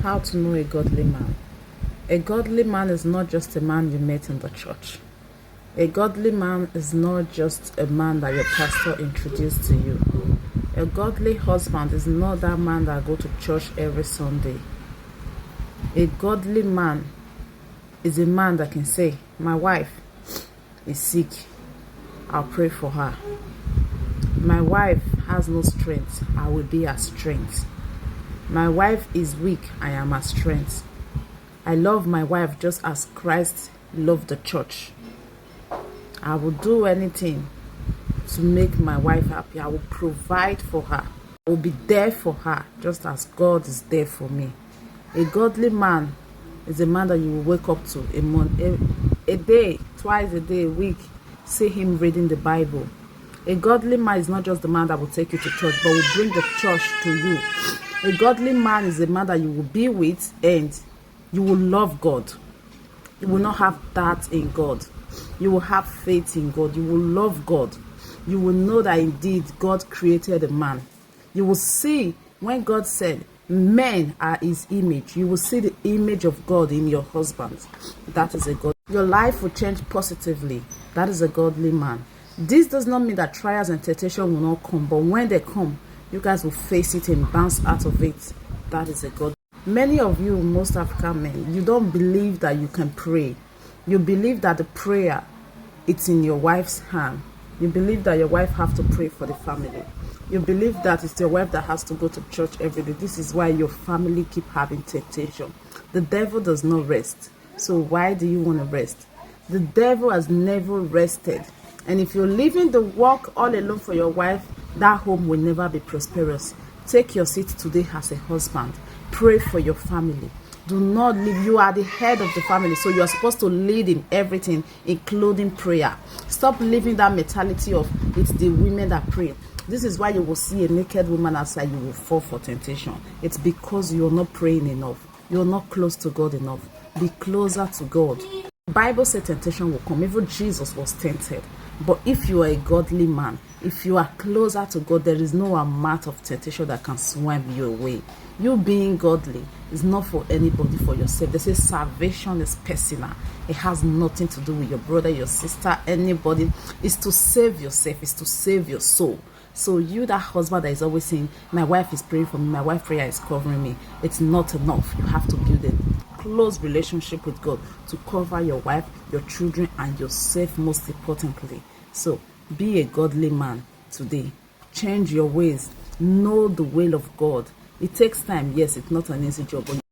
How to know a godly man. A godly man is not just a man you met in the church. A godly man is not just a man that your pastor introduced to you. A godly husband is not that man that go to church every Sunday. A godly man is a man that can say, my wife is sick, I'll pray for her. My wife has no strength, I will be her strength. My wife is weak, I am her strength. I love my wife just as Christ loved the church. I will do anything to make my wife happy. I will provide for her. I will be there for her just as God is there for me. A godly man is a man that you will wake up to a day, twice a day, a week, see him reading the Bible. A godly man is not just the man that will take you to church, but will bring the church to you. A godly man is a man that you will be with and you will love God. You will not have that in God. You will have faith in God. You will love God. You will know that indeed God created a man. You will see when God said men are his image. You will see the image of God in your husband. That is a God. Your life will change positively. That is a godly man. This does not mean that trials and temptation will not come, but when they come, you guys will face it and bounce out of it. That is a God. Many of you, most African men, you don't believe that you can pray. You believe that the prayer, it's in your wife's hand. You believe that your wife have to pray for the family. You believe that it's your wife that has to go to church every day. This is why your family keep having temptation. The devil does not rest. So why do you want to rest? The devil has never rested. And if you're leaving the work all alone for your wife, that home will never be prosperous. Take your seat today as a husband. Pray for your family. Do not leave. You are the head of the family, so you are supposed to lead in everything, including prayer. Stop living that mentality of it's the women that pray. This is why you will see a naked woman outside, you will fall for temptation. It's because you're not praying enough. You're not close to God enough. Be closer to God. The Bible said temptation will come. Even Jesus was tempted. But if you are a godly man, if you are closer to God, there is no amount of temptation that can swim you away. You being godly is not for anybody, for yourself. They say salvation is personal. It has nothing to do with your brother, your sister, anybody. It's to save yourself. It's to save your soul. So you, that husband that is always saying, my wife is praying for me, my wife prayer is covering me. It's not enough. You have to build a close relationship with God to cover your wife, your children, and yourself most importantly. So be a godly man today. Change your ways. Know the will of God. It takes time. Yes, it's not an easy job, but